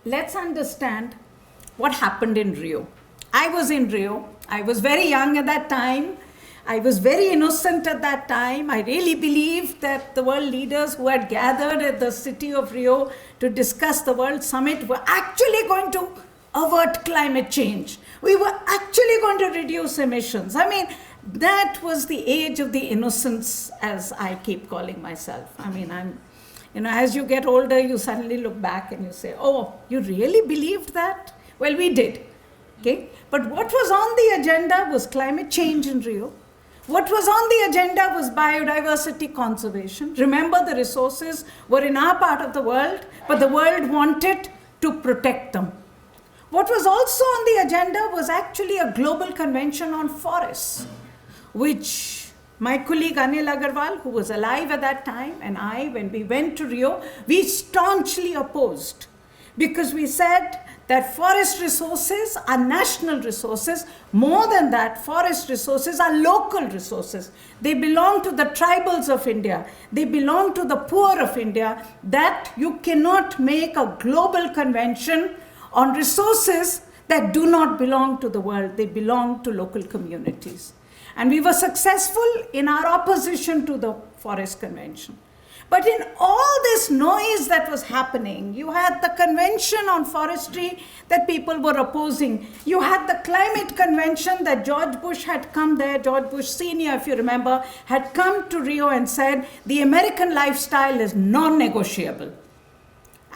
let's understand what happened in Rio. I was in Rio. I was very young at that time. I was very innocent at that time. I really believed that the world leaders who had gathered at the city of Rio to discuss the World Summit were actually going to avert climate change. We were actually going to reduce emissions. I mean, that was the age of the innocence, as I keep calling myself. I mean, as you get older, you suddenly look back and you say, oh, you really believed that? Well, we did. Okay? But what was on the agenda was climate change in Rio. What was on the agenda was biodiversity conservation. Remember, the resources were in our part of the world, but the world wanted to protect them. What was also on the agenda was actually a global convention on forests, which my colleague Anil Agarwal, who was alive at that time, and I, when we went to Rio, we staunchly opposed, because we said that forest resources are national resources. More than that, forest resources are local resources. They belong to the tribals of India. They belong to the poor of India. That you cannot make a global convention on resources that do not belong to the world. They belong to local communities. And we were successful in our opposition to the Forest Convention. But in all this noise that was happening, you had the Convention on Forestry that people were opposing. You had the Climate Convention that George Bush had come there. George Bush Sr., if you remember, had come to Rio and said, the American lifestyle is non-negotiable.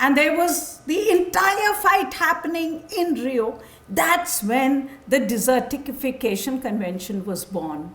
And there was the entire fight happening in Rio. That's when the Desertification Convention was born.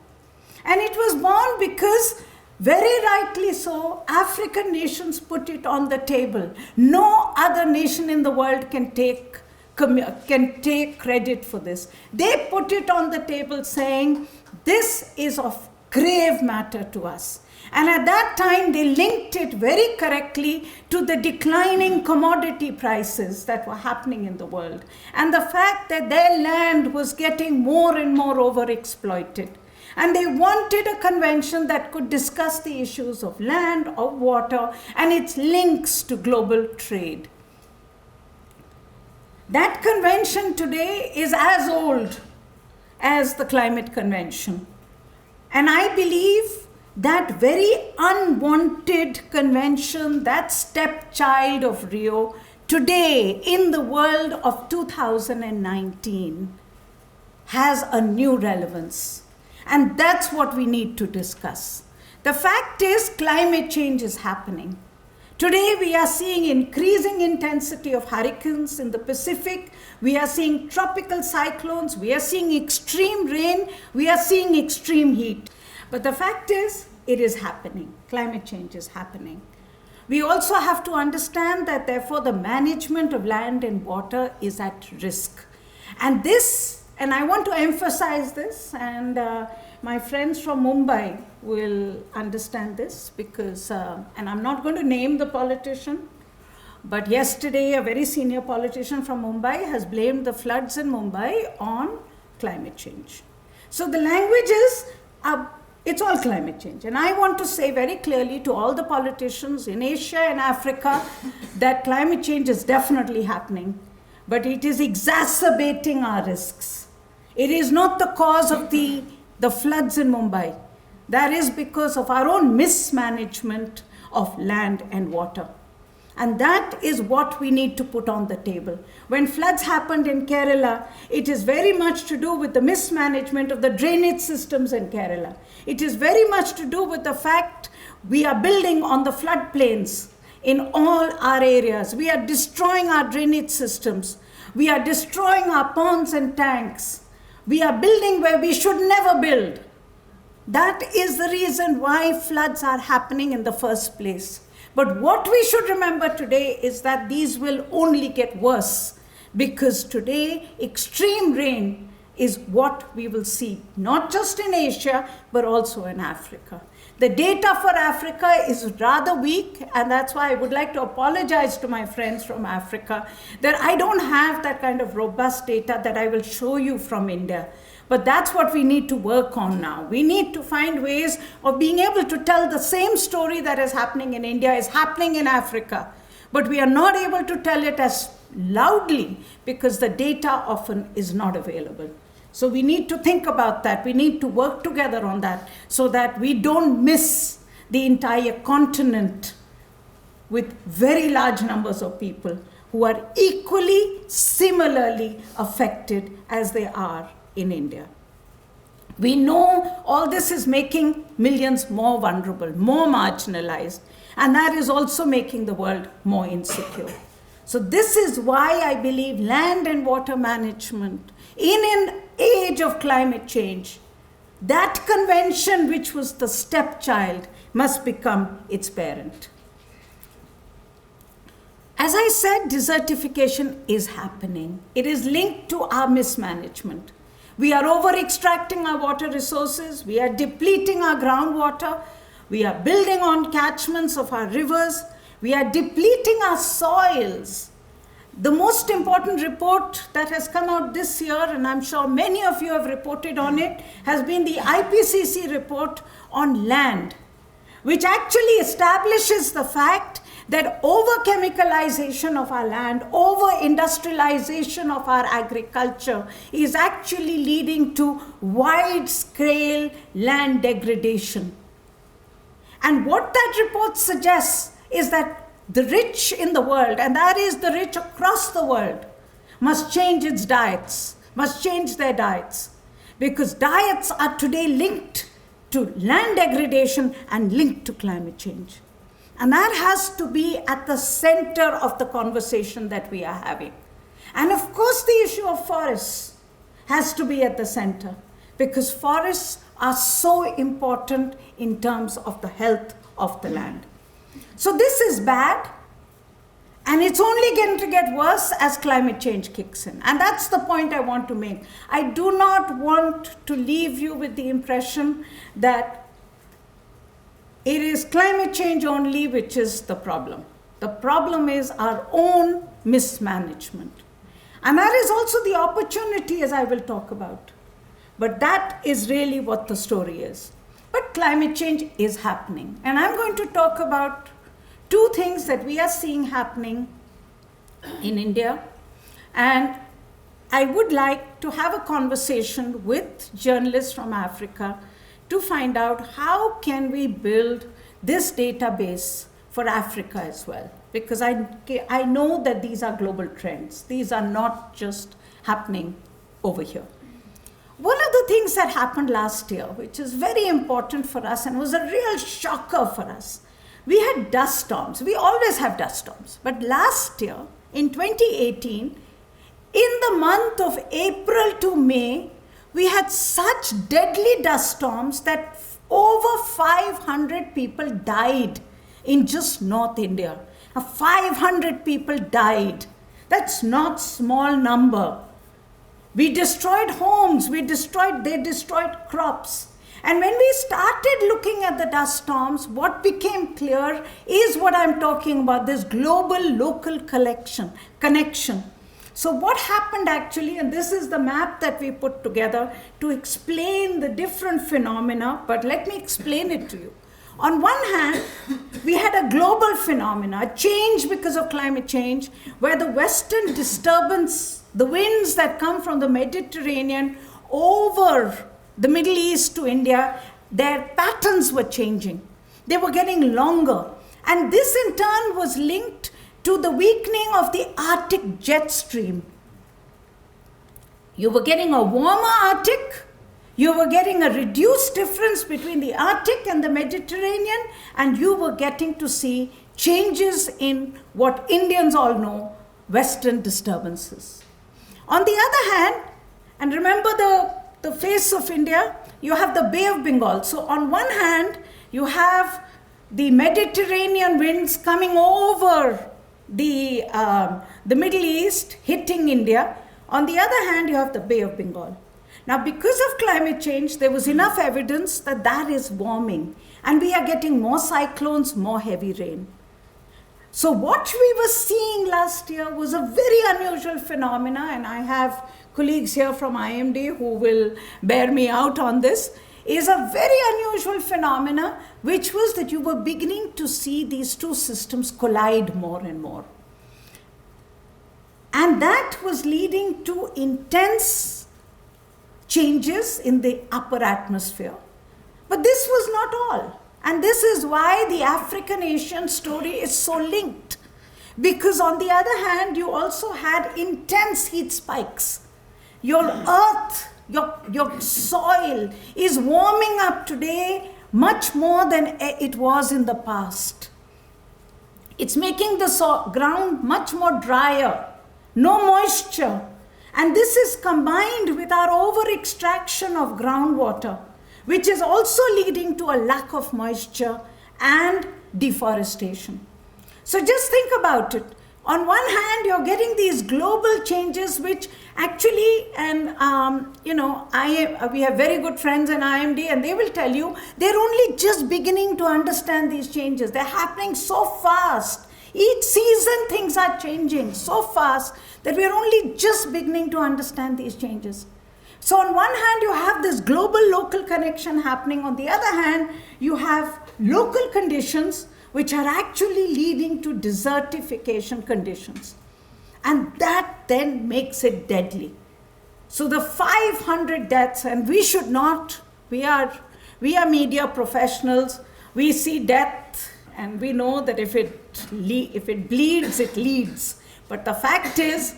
And it was born because, very rightly so, African nations put it on the table. No other nation in the world can take credit for this. They put it on the table saying, this is of grave matter to us. And at that time, they linked it very correctly to the declining commodity prices that were happening in the world, and the fact that their land was getting more and more overexploited. And they wanted a convention that could discuss the issues of land, of water, and its links to global trade. That convention today is as old as the Climate Convention. And I believe that very unwanted convention, that stepchild of Rio, today in the world of 2019 has a new relevance. And that's what we need to discuss. The fact is, climate change is happening. Today we are seeing increasing intensity of hurricanes in the Pacific. We are seeing tropical cyclones. We are seeing extreme rain. We are seeing extreme heat. But the fact is, it is happening. Climate change is happening. We also have to understand that, therefore, the management of land and water is at risk. And I want to emphasize this, and my friends from Mumbai will understand this, because, and I'm not going to name the politician, but yesterday a very senior politician from Mumbai has blamed the floods in Mumbai on climate change. So the language is, it's all climate change. And I want to say very clearly to all the politicians in Asia and Africa that climate change is definitely happening, but it is exacerbating our risks. It is not the cause of the floods in Mumbai. That is because of our own mismanagement of land and water. And that is what we need to put on the table. When floods happened in Kerala, it is very much to do with the mismanagement of the drainage systems in Kerala. It is very much to do with the fact we are building on the floodplains in all our areas. We are destroying our drainage systems. We are destroying our ponds and tanks. We are building where we should never build. That is the reason why floods are happening in the first place. But what we should remember today is that these will only get worse, because today extreme rain is what we will see, not just in Asia, but also in Africa. The data for Africa is rather weak, and that's why I would like to apologize to my friends from Africa that I don't have that kind of robust data that I will show you from India. But that's what we need to work on now. We need to find ways of being able to tell the same story that is happening in India is happening in Africa. But we are not able to tell it as loudly because the data often is not available. So we need to think about that. We need to work together on that so that we don't miss the entire continent with very large numbers of people who are equally, similarly affected as they are in India. We know all this is making millions more vulnerable, more marginalized, and that is also making the world more insecure. So this is why I believe land and water management in an age of climate change, that convention which was the stepchild must become its parent. As I said, desertification is happening. It is linked to our mismanagement. We are over-extracting our water resources. We are depleting our groundwater. We are building on catchments of our rivers. We are depleting our soils. The most important report that has come out this year, and I'm sure many of you have reported on it, has been the IPCC report on land, which actually establishes the fact that over-chemicalization of our land, over-industrialization of our agriculture is actually leading to wide-scale land degradation. And what that report suggests is that the rich in the world, and that is the rich across the world, must change its diets, must change their diets, because diets are today linked to land degradation and linked to climate change. And that has to be at the center of the conversation that we are having. And of course, the issue of forests has to be at the center, because forests are so important in terms of the health of the land. So this is bad, and it's only going to get worse as climate change kicks in. And that's the point I want to make. I do not want to leave you with the impression that it is climate change only which is the problem. The problem is our own mismanagement. And that is also the opportunity, as I will talk about. But that is really what the story is. But climate change is happening. And I'm going to talk about two things that we are seeing happening in India. And I would like to have a conversation with journalists from Africa to find out how can we build this database for Africa as well. Because I know that these are global trends. These are not just happening over here. One of the things that happened last year, which is very important for us and was a real shocker for us, we had dust storms. We always have dust storms. But last year, in 2018, in the month of April to May, we had such deadly dust storms that over 500 people died in just North India. Now, 500 people died. That's not small number. We destroyed homes, they destroyed crops. And when we started looking at the dust storms, what became clear is what I'm talking about, this global local connection. So what happened actually, and this is the map that we put together to explain the different phenomena, but let me explain it to you. On one hand, we had a global phenomena, a change because of climate change, where the western disturbance, the winds that come from the Mediterranean over the Middle East to India, their patterns were changing. They were getting longer. And this in turn was linked to the weakening of the Arctic jet stream. You were getting a warmer Arctic, you were getting a reduced difference between the Arctic and the Mediterranean, and you were getting to see changes in what Indians all know, Western disturbances. On the other hand, and remember the face of India, you have the Bay of Bengal. So on one hand, you have the Mediterranean winds coming over the Middle East, hitting India. On the other hand, you have the Bay of Bengal. Now, because of climate change, there was enough evidence that that is warming. And we are getting more cyclones, more heavy rain. So what we were seeing last year was a very unusual phenomena, and I have colleagues here from IMD who will bear me out on this, is a very unusual phenomena, which was that you were beginning to see these two systems collide more and more. And that was leading to intense changes in the upper atmosphere. But this was not all. And this is why the African-Asian story is so linked. Because on the other hand, you also had intense heat spikes. Your earth, your soil is warming up today much more than it was in the past. It's making the ground much more drier, no moisture. And this is combined with our over-extraction of groundwater, which is also leading to a lack of moisture and deforestation. So just think about it. On one hand, you're getting these global changes, which actually, and we have very good friends in IMD, and they will tell you they're only just beginning to understand these changes. They're happening so fast. Each season, things are changing so fast that we're only just beginning to understand these changes. So on one hand, you have this global-local connection happening. On the other hand, you have local conditions which are actually leading to desertification conditions. And that then makes it deadly. So the 500 deaths, and we should not, we are media professionals, we see death and we know that if it bleeds, it leads. But the fact is,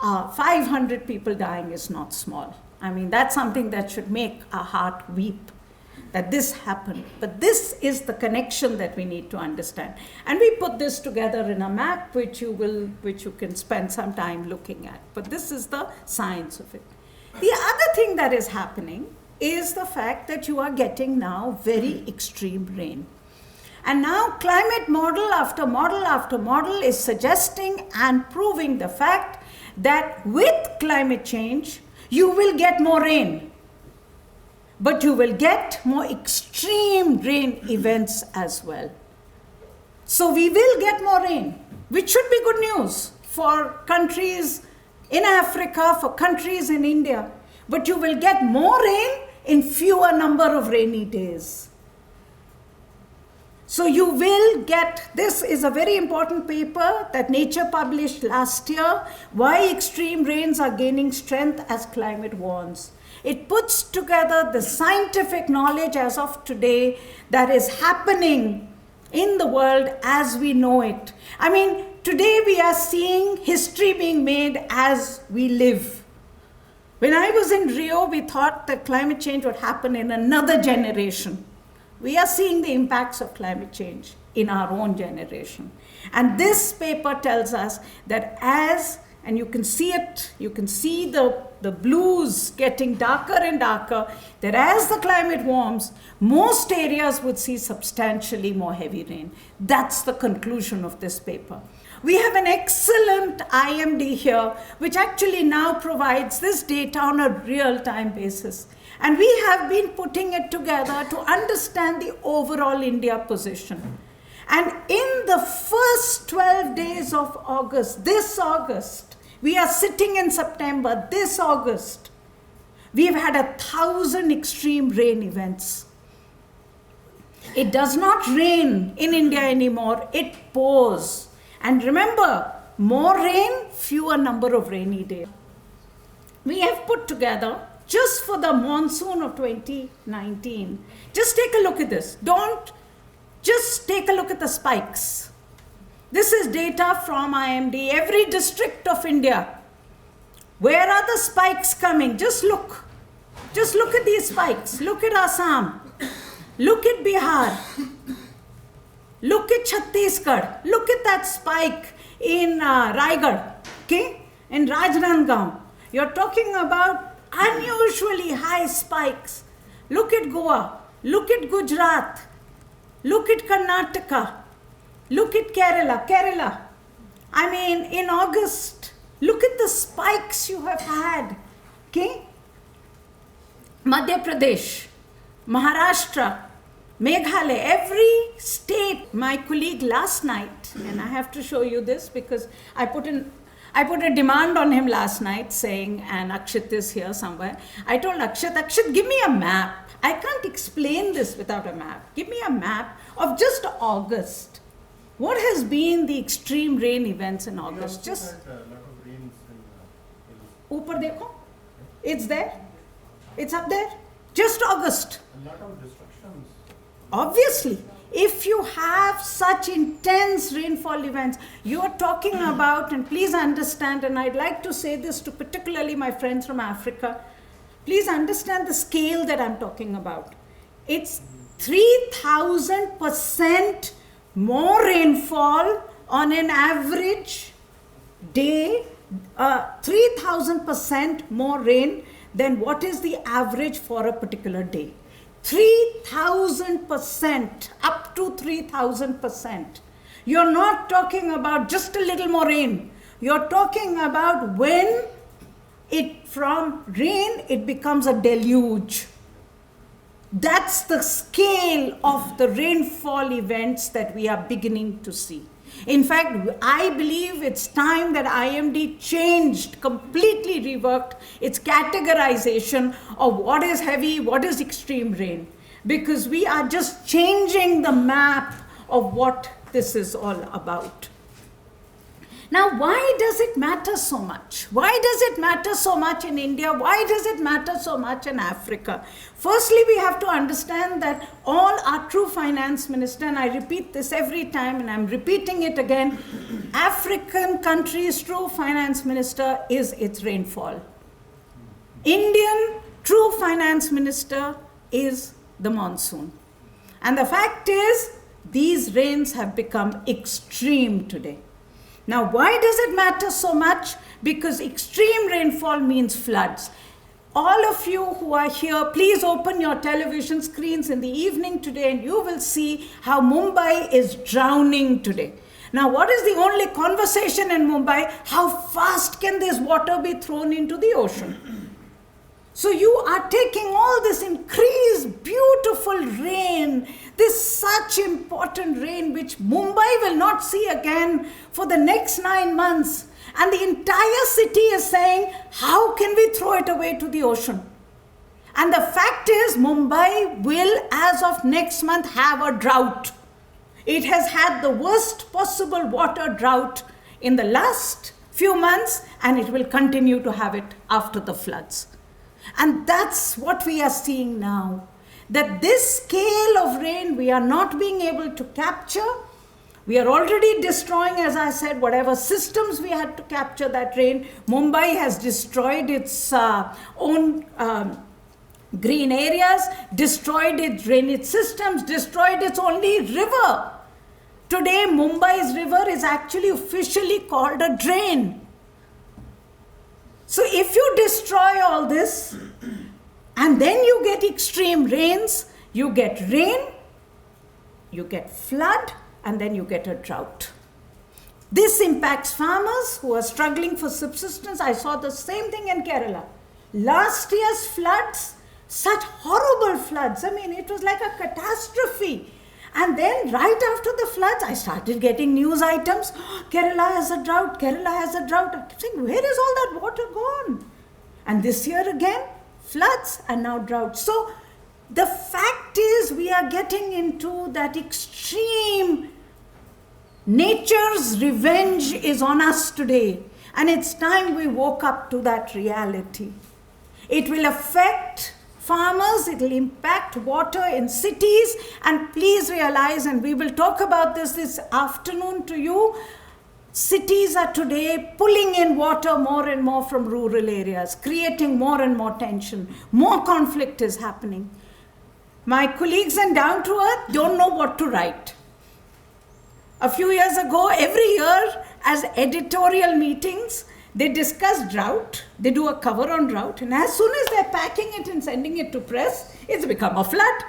500 people dying is not small. I mean, that's something that should make our heart weep, that this happened. But this is the connection that we need to understand. And we put this together in a map which you can spend some time looking at. But this is the science of it. The other thing that is happening is the fact that you are getting now very extreme rain. And now climate model after model after model is suggesting and proving the fact that with climate change, you will get more rain. But you will get more extreme rain events as well. So we will get more rain, which should be good news for countries in Africa, for countries in India. But you will get more rain in fewer number of rainy days. So you will get, this is a very important paper that Nature published last year, Why Extreme Rains Are Gaining Strength as Climate Warns. It puts together the scientific knowledge as of today that is happening in the world as we know it. I mean, today we are seeing history being made as we live. When I was in Rio, we thought that climate change would happen in another generation. We are seeing the impacts of climate change in our own generation. And this paper tells us that and you can see it, you can see the blues getting darker and darker, that as the climate warms, most areas would see substantially more heavy rain. That's the conclusion of this paper. We have an excellent IMD here, which actually now provides this data on a real-time basis. And we have been putting it together to understand the overall India position. And in the first 12 days of August, this August, we are sitting in September, this August, we've had 1,000 extreme rain events. It does not rain in India anymore, it pours. And remember, more rain, fewer number of rainy days. We have put together, just for the monsoon of 2019, just take a look at this. Just take a look at the spikes. This is data from IMD, every district of India. Where are the spikes coming? Just look. Just look at these spikes. Look at Assam. Look at Bihar. Look at Chhattisgarh. Look at that spike in Raigad, okay? In Rajnandgaon. You're talking about unusually high spikes. Look at Goa. Look at Gujarat. Look at Karnataka. Look at Kerala. I mean, in August, look at the spikes you have had, okay? Madhya Pradesh, Maharashtra, Meghalaya, every state. My colleague last night, and I have to show you this because I put a demand on him last night saying, and Akshit is here somewhere. I told Akshit, give me a map. I can't explain this without a map. Give me a map of just August. What has been the extreme rain events in August? Just had a lot of rain Upar dekho. It's there. It's up there. Just August. A lot of destructions. Obviously, if you have such intense rainfall events, you are talking about, and please understand, and I'd like to say this to particularly my friends from Africa, please understand the scale that I'm talking about. It's 3,000% more rainfall on an average day, 3,000% more rain than what is the average for a particular day. 3,000%, up to 3,000%. You're not talking about just a little more rain. You're talking about when from rain, it becomes a deluge. That's the scale of the rainfall events that we are beginning to see. In fact, I believe it's time that IMD changed, completely reworked its categorization of what is heavy, what is extreme rain. Because we are just changing the map of what this is all about. Now, why does it matter so much? Why does it matter so much in India? Why does it matter so much in Africa? Firstly, we have to understand that all our true finance minister, and I repeat this every time and I'm repeating it again, African countries' true finance minister is its rainfall. Indian true finance minister is the monsoon. And the fact is, these rains have become extreme today. Now, why does it matter so much? Because extreme rainfall means floods. All of you who are here, please open your television screens in the evening today and you will see how Mumbai is drowning today. Now, what is the only conversation in Mumbai? How fast can this water be thrown into the ocean? So you are taking all this increased, beautiful rain, this such important rain which Mumbai will not see again for the next 9 months. And the entire city is saying, how can we throw it away to the ocean? And the fact is, Mumbai will, as of next month, have a drought. It has had the worst possible water drought in the last few months, and it will continue to have it after the floods. And that's what we are seeing now. That this scale of rain we are not being able to capture. We are already destroying, as I said, whatever systems we had to capture that rain. Mumbai has destroyed its own green areas, destroyed its drainage systems, destroyed its only river. Today, Mumbai's river is actually officially called a drain. So if you destroy all this, and then you get extreme rains, you get rain, you get flood, and then you get a drought. This impacts farmers who are struggling for subsistence. I saw the same thing in Kerala. Last year's floods, such horrible floods. I mean, it was like a catastrophe. And then right after the floods, I started getting news items. Kerala has a drought, Kerala has a drought. I kept saying, where is all that water gone? And this year again, floods and now drought. So the fact is we are getting into that extreme. Nature's revenge is on us today. And it's time we woke up to that reality. It will affect farmers, it will impact water in cities, and please realize, and we will talk about this afternoon to you, cities are today pulling in water more and more from rural areas, creating more and more tension. More conflict is happening. My colleagues in Down to Earth don't know what to write. A few years ago, every year, as editorial meetings, they discuss drought, they do a cover on drought, and as soon as they're packing it and sending it to press, it's become a flood.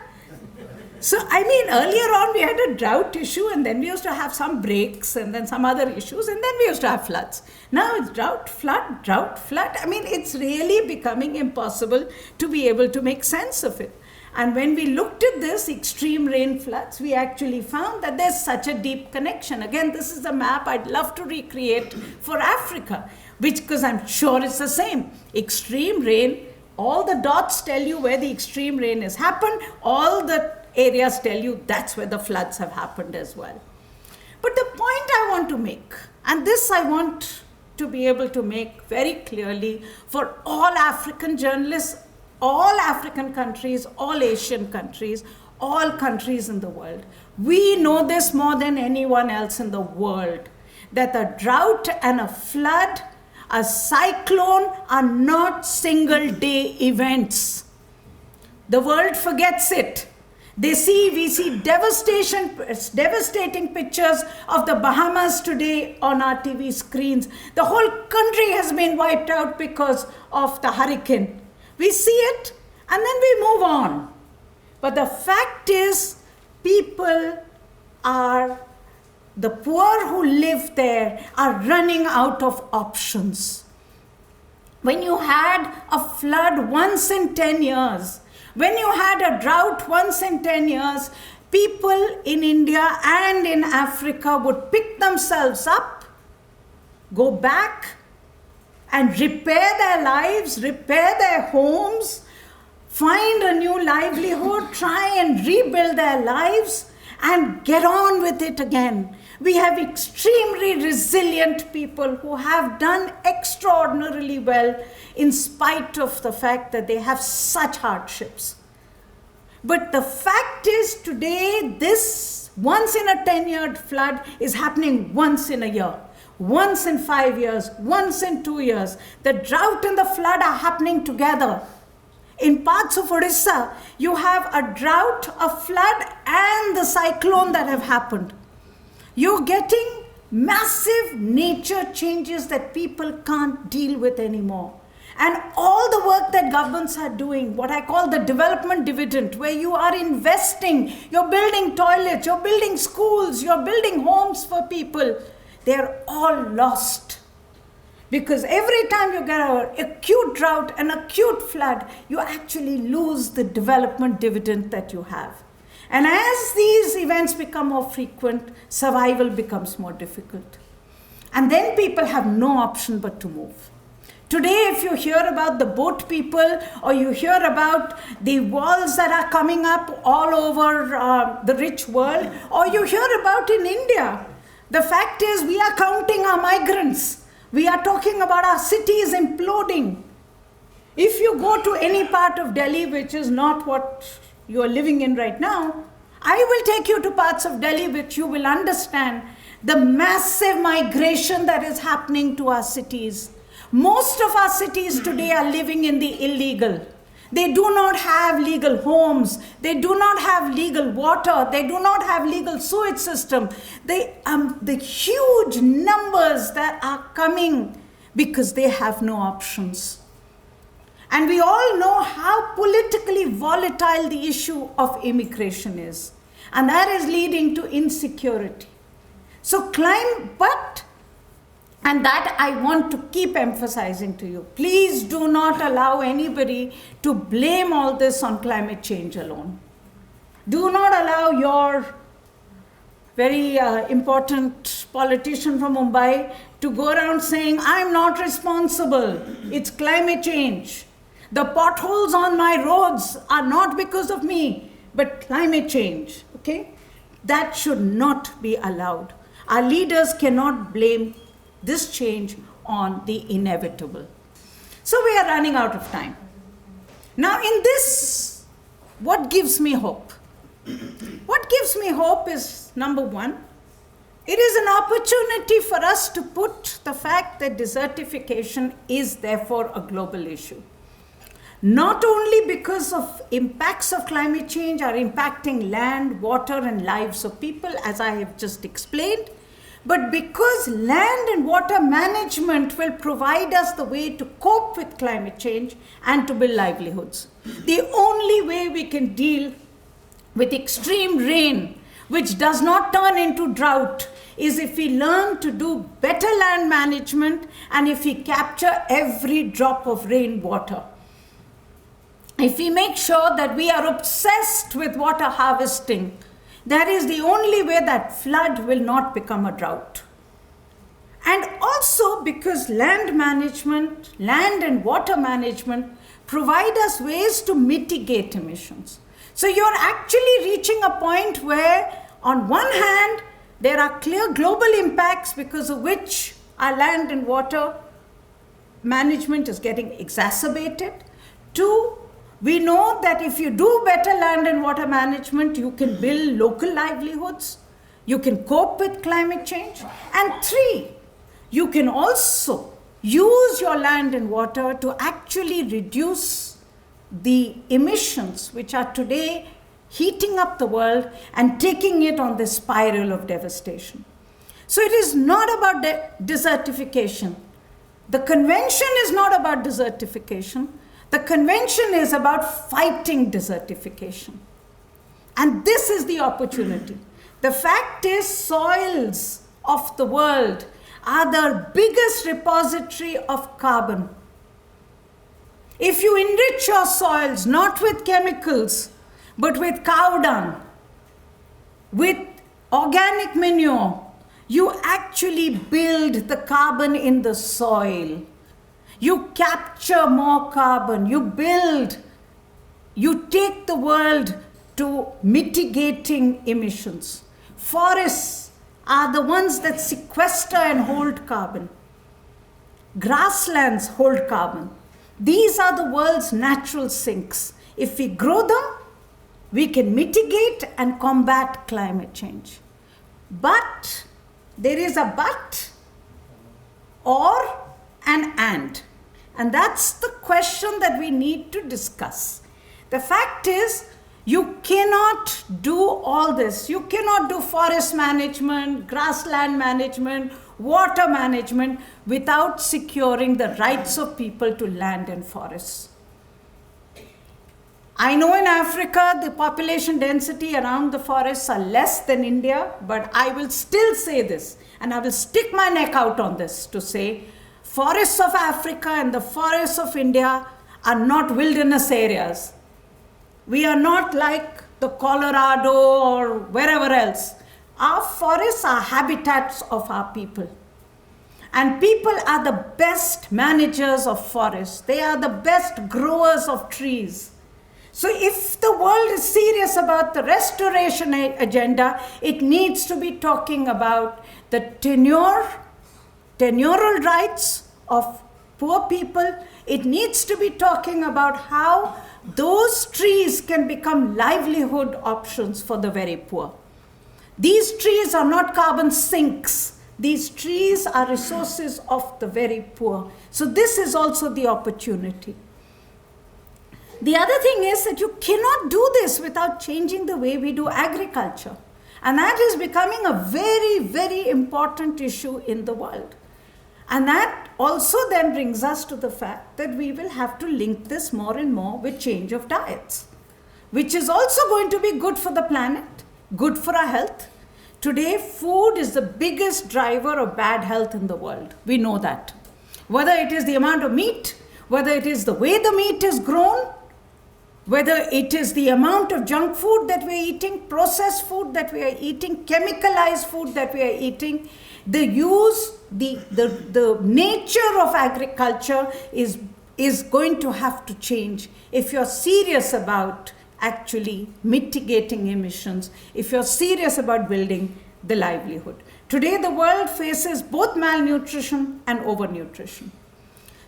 So, I mean, earlier on we had a drought issue, and then we used to have some breaks, and then some other issues, and then we used to have floods. Now it's drought, flood, drought, flood. I mean, it's really becoming impossible to be able to make sense of it. And when we looked at this extreme rain floods, we actually found that there's such a deep connection. Again, this is a map I'd love to recreate for Africa, because I'm sure it's the same. Extreme rain, all the dots tell you where the extreme rain has happened. All the areas tell you that's where the floods have happened as well. But the point I want to make, and this I want to be able to make very clearly for all African journalists, all African countries, all Asian countries, all countries in the world. We know this more than anyone else in the world, that a drought and a flood, a cyclone are not single-day events. The world forgets it. We see devastating pictures of the Bahamas today on our TV screens. The whole country has been wiped out because of the hurricane. We see it and then we move on. But the fact is, the poor who live there are running out of options. When you had a flood once in 10 years, when you had a drought once in 10 years, people in India and in Africa would pick themselves up, go back and repair their lives, repair their homes, find a new livelihood, try and rebuild their lives and get on with it again. We have extremely resilient people who have done extraordinarily well in spite of the fact that they have such hardships. But the fact is today, this once in a 10-year flood is happening once in a year, once in 5 years, once in 2 years. The drought and the flood are happening together. In parts of Odisha, you have a drought, a flood, and the cyclone that have happened. You're getting massive nature changes that people can't deal with anymore. And all the work that governments are doing, what I call the development dividend, where you are investing, you're building toilets, you're building schools, you're building homes for people, they're all lost. Because every time you get an acute drought, an acute flood, you actually lose the development dividend that you have. And as these events become more frequent, survival becomes more difficult. And then people have no option but to move. Today, if you hear about the boat people, or you hear about the walls that are coming up all over the rich world, or you hear about in India, the fact is we are counting our migrants. We are talking about our cities imploding. If you go to any part of Delhi, which is not what you are living in right now, I will take you to parts of Delhi which you will understand the massive migration that is happening to our cities. Most of our cities today are living in the illegal. They do not have legal homes. They do not have legal water. They do not have legal sewage system. The huge numbers that are coming because they have no options. And we all know how politically volatile the issue of immigration is. And that is leading to insecurity. And that I want to keep emphasizing to you. Please do not allow anybody to blame all this on climate change alone. Do not allow your very important politician from Mumbai to go around saying, I'm not responsible. It's climate change. The potholes on my roads are not because of me, but climate change. Okay? That should not be allowed. Our leaders cannot blame this change on the inevitable. So we are running out of time. Now in this, what gives me hope? What gives me hope is, number one, it is an opportunity for us to put the fact that desertification is therefore a global issue. Not only because of impacts of climate change are impacting land, water, and lives of people, as I have just explained, but because land and water management will provide us the way to cope with climate change and to build livelihoods. The only way we can deal with extreme rain, which does not turn into drought, is if we learn to do better land management and if we capture every drop of rainwater. If we make sure that we are obsessed with water harvesting, that is the only way that flood will not become a drought. And also because land management, land and water management provide us ways to mitigate emissions. So you're actually reaching a point where, on one hand, there are clear global impacts because of which our land and water management is getting exacerbated. Two, we know that if you do better land and water management, you can build local livelihoods, you can cope with climate change. And three, you can also use your land and water to actually reduce the emissions which are today heating up the world and taking it on this spiral of devastation. So it is not about desertification. The convention is not about desertification. The convention is about fighting desertification. And this is the opportunity. The fact is, soils of the world are the biggest repository of carbon. If you enrich your soils not with chemicals, but with cow dung, with organic manure, you actually build the carbon in the soil. You capture more carbon. You build, you take the world to mitigating emissions. Forests are the ones that sequester and hold carbon. Grasslands hold carbon. These are the world's natural sinks. If we grow them, we can mitigate and combat climate change. But there is a but or an and. And that's the question that we need to discuss. The fact is, you cannot do all this. You cannot do forest management, grassland management, water management without securing the rights of people to land and forests. I know in Africa, the population density around the forests are less than India, but I will still say this, and I will stick my neck out on this to say, forests of Africa and the forests of India are not wilderness areas. We are not like the Colorado or wherever else. Our forests are habitats of our people. And people are the best managers of forests. They are the best growers of trees. So if the world is serious about the restoration agenda, it needs to be talking about the tenural rights of poor people. It needs to be talking about how those trees can become livelihood options for the very poor. These trees are not carbon sinks. These trees are resources of the very poor. So this is also the opportunity. The other thing is that you cannot do this without changing the way we do agriculture. And that is becoming a very, very important issue in the world. And that also then brings us to the fact that we will have to link this more and more with change of diets, which is also going to be good for the planet, good for our health. Today, food is the biggest driver of bad health in the world. We know that. Whether it is the amount of meat, whether it is the way the meat is grown, whether it is the amount of junk food that we are eating, processed food that we are eating, chemicalized food that we are eating, the nature of agriculture is going to have to change if you're serious about actually mitigating emissions, if you're serious about building the livelihood. Today, the world faces both malnutrition and overnutrition.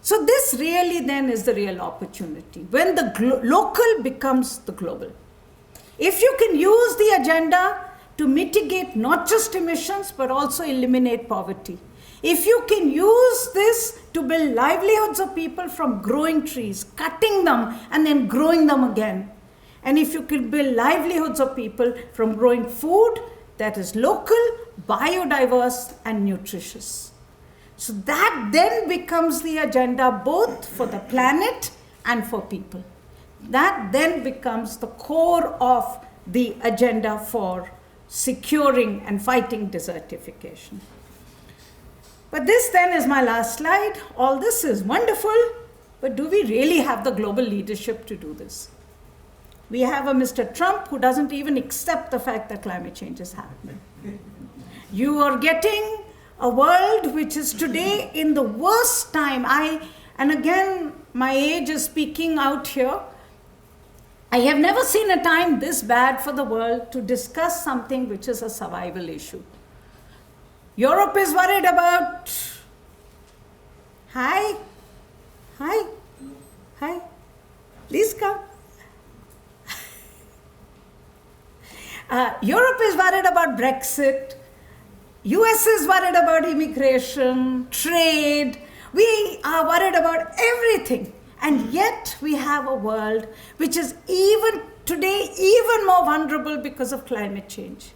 So this really then is the real opportunity, when the local becomes the global. If you can use the agenda to mitigate not just emissions, but also eliminate poverty. If you can use this to build livelihoods of people from growing trees, cutting them and then growing them again. And if you can build livelihoods of people from growing food that is local, biodiverse, and nutritious. So that then becomes the agenda both for the planet and for people. That then becomes the core of the agenda for securing and fighting desertification. But this then is my last slide. All this is wonderful, but do we really have the global leadership to do this? We have a Mr. Trump who doesn't even accept the fact that climate change is happening. You are getting a world which is today in the worst time. And again, my age is speaking out here. I have never seen a time this bad for the world to discuss something which is a survival issue. Europe is worried about Hi. Hi. Hi. Please come. Europe is worried about Brexit. US is worried about immigration, trade. We are worried about everything. And yet we have a world which is even today even more vulnerable because of climate change.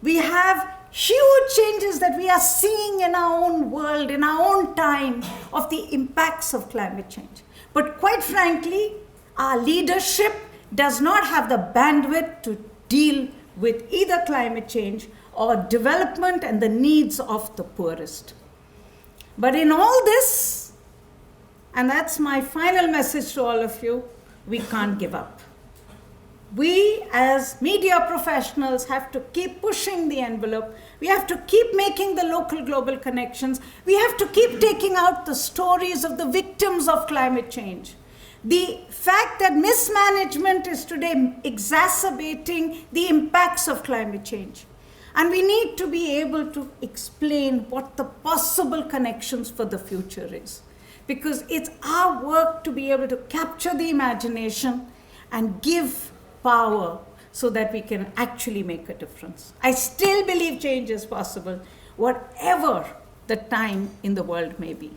We have huge changes that we are seeing in our own world, in our own time, of the impacts of climate change. But quite frankly, our leadership does not have the bandwidth to deal with either climate change or development and the needs of the poorest. But in all this, and that's my final message to all of you, we can't give up. We as media professionals have to keep pushing the envelope. We have to keep making the local global connections. We have to keep taking out the stories of the victims of climate change. The fact that mismanagement is today exacerbating the impacts of climate change. And we need to be able to explain what the possible connections for the future is. Because it's our work to be able to capture the imagination and give power so that we can actually make a difference. I still believe change is possible, whatever the time in the world may be.